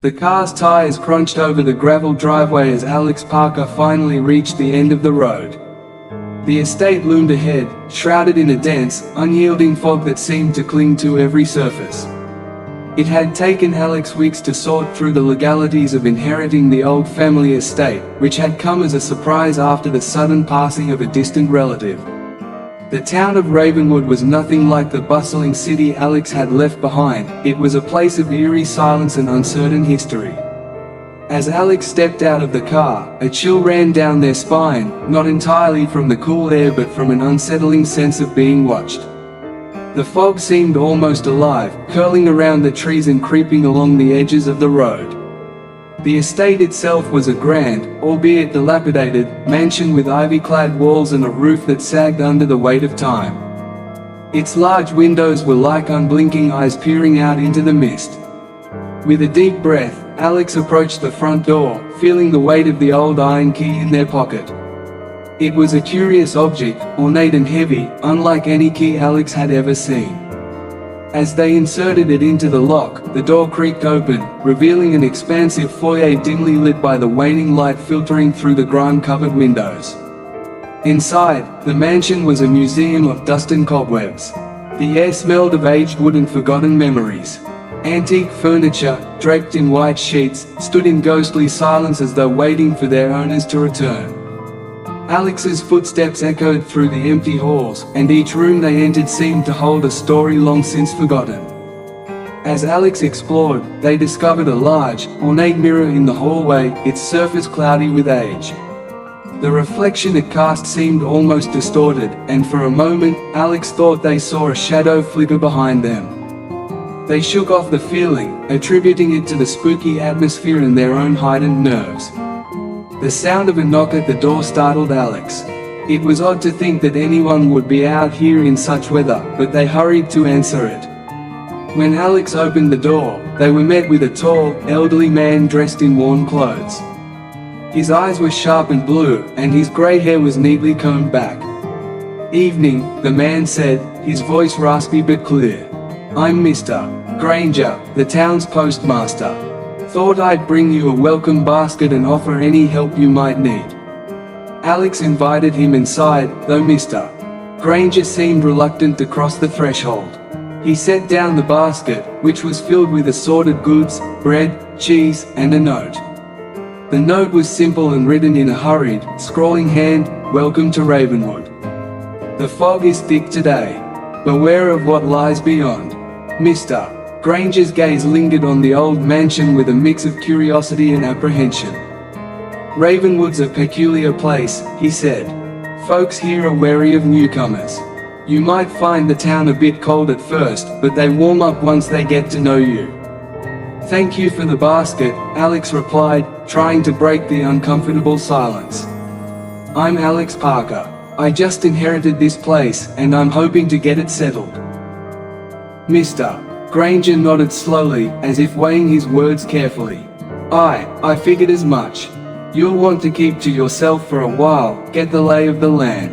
The car's tires crunched over the gravel driveway as Alex Parker finally reached the end of the road. The estate loomed ahead, shrouded in a dense, unyielding fog that seemed to cling to every surface. It had taken Alex weeks to sort through the legalities of inheriting the old family estate, which had come as a surprise after the sudden passing of a distant relative. The town of Ravenwood was nothing like the bustling city Alex had left behind. It was a place of eerie silence and uncertain history. As Alex stepped out of the car, a chill ran down their spine, not entirely from the cool air but from an unsettling sense of being watched. The fog seemed almost alive, curling around the trees and creeping along the edges of the road. The estate itself was a grand, albeit dilapidated, mansion with ivy-clad walls and a roof that sagged under the weight of time. Its large windows were like unblinking eyes peering out into the mist. With a deep breath, Alex approached the front door, feeling the weight of the old iron key in their pocket. It was a curious object, ornate and heavy, unlike any key Alex had ever seen. As they inserted it into the lock, the door creaked open, revealing an expansive foyer dimly lit by the waning light filtering through the grime-covered windows. Inside, the mansion was a museum of dust and cobwebs. The air smelled of aged wood and forgotten memories. Antique furniture, draped in white sheets, stood in ghostly silence as though waiting for their owners to return. Alex's footsteps echoed through the empty halls, and each room they entered seemed to hold a story long since forgotten. As Alex explored, they discovered a large, ornate mirror in the hallway, its surface cloudy with age. The reflection it cast seemed almost distorted, and for a moment, Alex thought they saw a shadow flicker behind them. They shook off the feeling, attributing it to the spooky atmosphere and their own heightened nerves. The sound of a knock at the door startled Alex. It was odd to think that anyone would be out here in such weather, but they hurried to answer it. When Alex opened the door, they were met with a tall, elderly man dressed in worn clothes. His eyes were sharp and blue, and his grey hair was neatly combed back. "Evening," the man said, his voice raspy but clear. "I'm Mr. Granger, the town's postmaster. Thought I'd bring you a welcome basket and offer any help you might need." Alex invited him inside, though Mr. Granger seemed reluctant to cross the threshold. He set down the basket, which was filled with assorted goods, bread, cheese, and a note. The note was simple and written in a hurried, scrawling hand, "Welcome to Ravenwood. The fog is thick today. Beware of what lies beyond." Mr. Granger's gaze lingered on the old mansion with a mix of curiosity and apprehension. "Ravenwood's a peculiar place," he said. "Folks here are wary of newcomers. You might find the town a bit cold at first, but they warm up once they get to know you." "Thank you for the basket," Alex replied, trying to break the uncomfortable silence. "I'm Alex Parker. I just inherited this place, and I'm hoping to get it settled." Mr. Granger nodded slowly, as if weighing his words carefully. I figured as much. You'll want to keep to yourself for a while, get the lay of the land.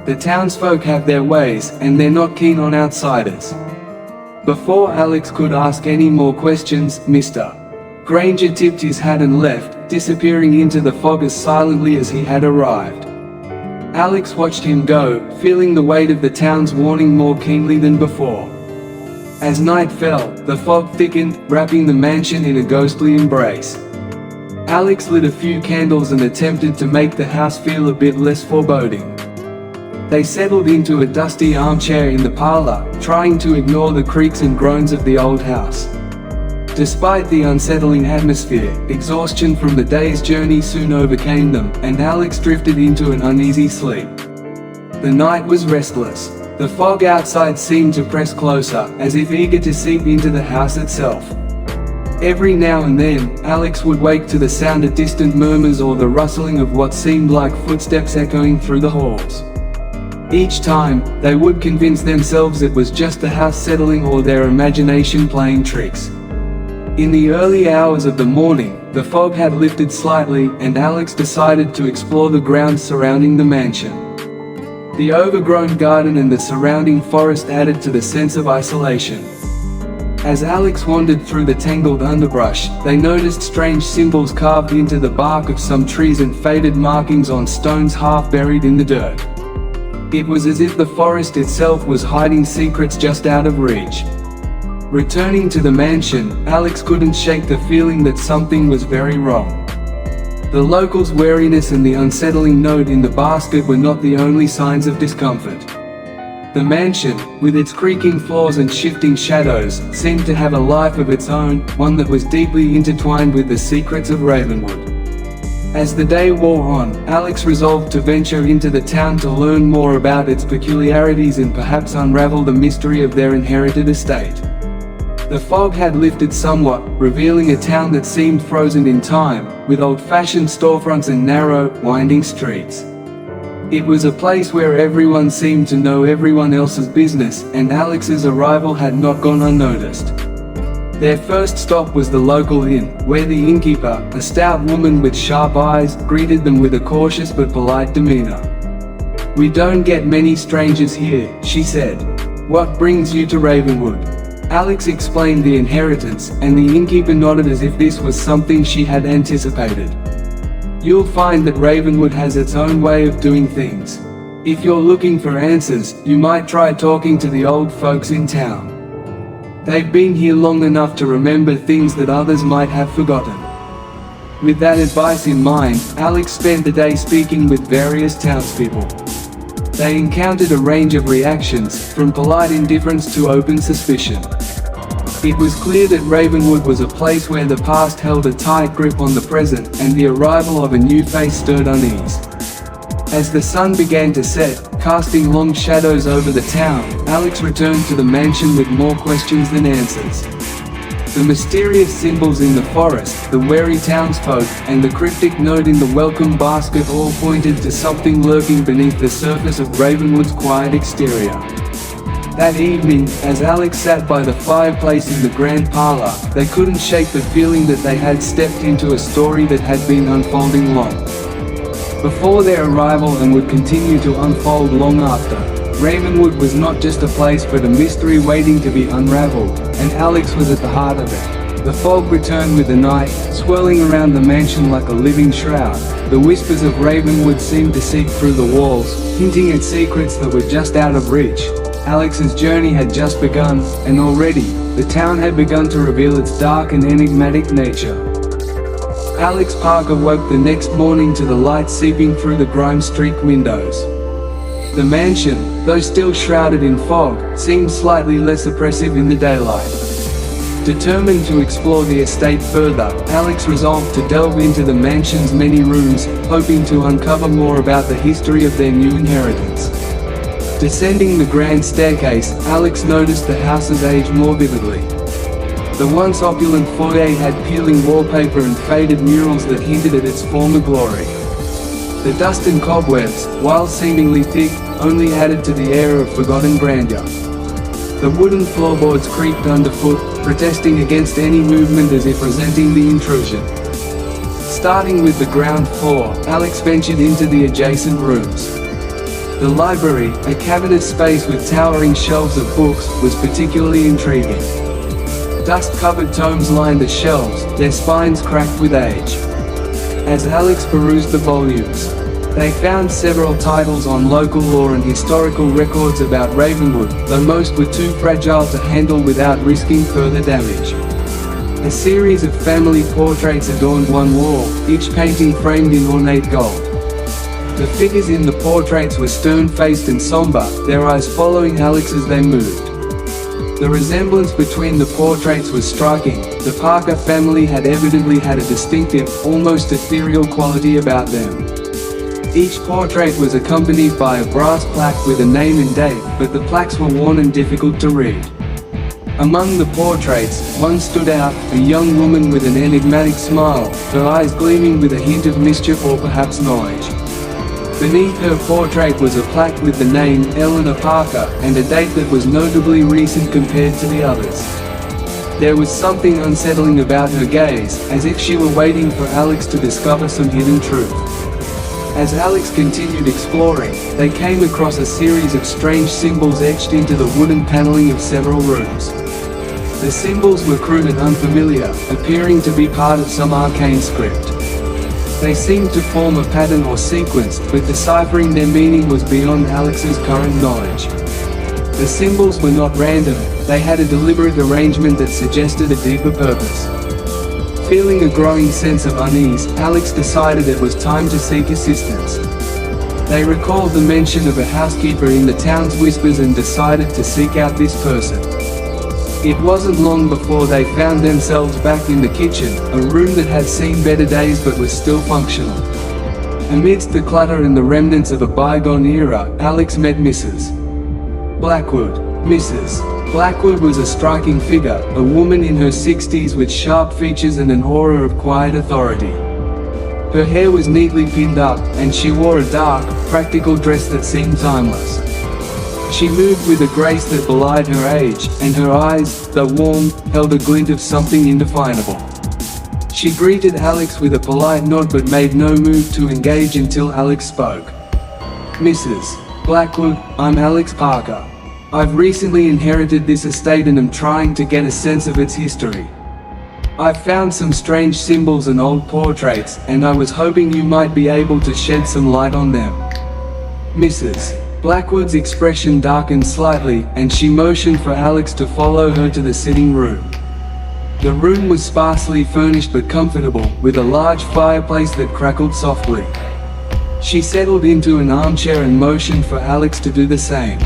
The townsfolk have their ways, and they're not keen on outsiders." Before Alex could ask any more questions, Mr. Granger tipped his hat and left, disappearing into the fog as silently as he had arrived. Alex watched him go, feeling the weight of the town's warning more keenly than before. As night fell, the fog thickened, wrapping the mansion in a ghostly embrace. Alex lit a few candles and attempted to make the house feel a bit less foreboding. They settled into a dusty armchair in the parlor, trying to ignore the creaks and groans of the old house. Despite the unsettling atmosphere, exhaustion from the day's journey soon overcame them, and Alex drifted into an uneasy sleep. The night was restless. The fog outside seemed to press closer, as if eager to seep into the house itself. Every now and then, Alex would wake to the sound of distant murmurs or the rustling of what seemed like footsteps echoing through the halls. Each time, they would convince themselves it was just the house settling or their imagination playing tricks. In the early hours of the morning, the fog had lifted slightly, and Alex decided to explore the grounds surrounding the mansion. The overgrown garden and the surrounding forest added to the sense of isolation. As Alex wandered through the tangled underbrush, they noticed strange symbols carved into the bark of some trees and faded markings on stones half buried in the dirt. It was as if the forest itself was hiding secrets just out of reach. Returning to the mansion, Alex couldn't shake the feeling that something was very wrong. The locals' wariness and the unsettling note in the basket were not the only signs of discomfort. The mansion, with its creaking floors and shifting shadows, seemed to have a life of its own, one that was deeply intertwined with the secrets of Ravenwood. As the day wore on, Alex resolved to venture into the town to learn more about its peculiarities and perhaps unravel the mystery of their inherited estate. The fog had lifted somewhat, revealing a town that seemed frozen in time, with old-fashioned storefronts and narrow, winding streets. It was a place where everyone seemed to know everyone else's business, and Alex's arrival had not gone unnoticed. Their first stop was the local inn, where the innkeeper, a stout woman with sharp eyes, greeted them with a cautious but polite demeanor. "We don't get many strangers here," she said. "What brings you to Ravenwood?" Alex explained the inheritance, and the innkeeper nodded as if this was something she had anticipated. "You'll find that Ravenwood has its own way of doing things. If you're looking for answers, you might try talking to the old folks in town. They've been here long enough to remember things that others might have forgotten." With that advice in mind, Alex spent the day speaking with various townspeople. They encountered a range of reactions, from polite indifference to open suspicion. It was clear that Ravenwood was a place where the past held a tight grip on the present, and the arrival of a new face stirred unease. As the sun began to set, casting long shadows over the town, Alex returned to the mansion with more questions than answers. The mysterious symbols in the forest, the wary townsfolk, and the cryptic note in the welcome basket all pointed to something lurking beneath the surface of Ravenwood's quiet exterior. That evening, as Alex sat by the fireplace in the grand parlor, they couldn't shake the feeling that they had stepped into a story that had been unfolding long before their arrival and would continue to unfold long after. Ravenwood was not just a place but a mystery waiting to be unraveled, and Alex was at the heart of it. The fog returned with the night, swirling around the mansion like a living shroud. The whispers of Ravenwood seemed to seep through the walls, hinting at secrets that were just out of reach. Alex's journey had just begun, and already, the town had begun to reveal its dark and enigmatic nature. Alex Parker woke the next morning to the light seeping through the grime-streaked windows. The mansion, though still shrouded in fog, seemed slightly less oppressive in the daylight. Determined to explore the estate further, Alex resolved to delve into the mansion's many rooms, hoping to uncover more about the history of their new inheritance. Descending the grand staircase, Alex noticed the house's age more vividly. The once opulent foyer had peeling wallpaper and faded murals that hinted at its former glory. The dust and cobwebs, while seemingly thick, only added to the air of forgotten grandeur. The wooden floorboards creaked underfoot, protesting against any movement as if resenting the intrusion. Starting with the ground floor, Alex ventured into the adjacent rooms. The library, a cavernous space with towering shelves of books, was particularly intriguing. Dust-covered tomes lined the shelves, their spines cracked with age. As Alex perused the volumes, they found several titles on local lore and historical records about Ravenwood, though most were too fragile to handle without risking further damage. A series of family portraits adorned one wall, each painting framed in ornate gold. The figures in the portraits were stern-faced and somber, their eyes following Alex as they moved. The resemblance between the portraits was striking. The Parker family had evidently had a distinctive, almost ethereal quality about them. Each portrait was accompanied by a brass plaque with a name and date, but the plaques were worn and difficult to read. Among the portraits, one stood out, a young woman with an enigmatic smile, her eyes gleaming with a hint of mischief or perhaps knowledge. Beneath her portrait was a plaque with the name Eleanor Parker, and a date that was notably recent compared to the others. There was something unsettling about her gaze, as if she were waiting for Alex to discover some hidden truth. As Alex continued exploring, they came across a series of strange symbols etched into the wooden paneling of several rooms. The symbols were crude and unfamiliar, appearing to be part of some arcane script. They seemed to form a pattern or sequence, but deciphering their meaning was beyond Alex's current knowledge. The symbols were not random, they had a deliberate arrangement that suggested a deeper purpose. Feeling a growing sense of unease, Alex decided it was time to seek assistance. They recalled the mention of a housekeeper in the town's whispers and decided to seek out this person. It wasn't long before they found themselves back in the kitchen, a room that had seen better days but was still functional. Amidst the clutter and the remnants of a bygone era, Alex met Mrs. Blackwood. Mrs. Blackwood was a striking figure, a woman in her 60s with sharp features and an aura of quiet authority. Her hair was neatly pinned up, and she wore a dark, practical dress that seemed timeless. She moved with a grace that belied her age, and her eyes, though warm, held a glint of something indefinable. She greeted Alex with a polite nod but made no move to engage until Alex spoke. "Mrs. Blackwood, I'm Alex Parker. I've recently inherited this estate and am trying to get a sense of its history. I've found some strange symbols and old portraits, and I was hoping you might be able to shed some light on them." Mrs. Blackwood's expression darkened slightly, and she motioned for Alex to follow her to the sitting room. The room was sparsely furnished but comfortable, with a large fireplace that crackled softly. She settled into an armchair and motioned for Alex to do the same.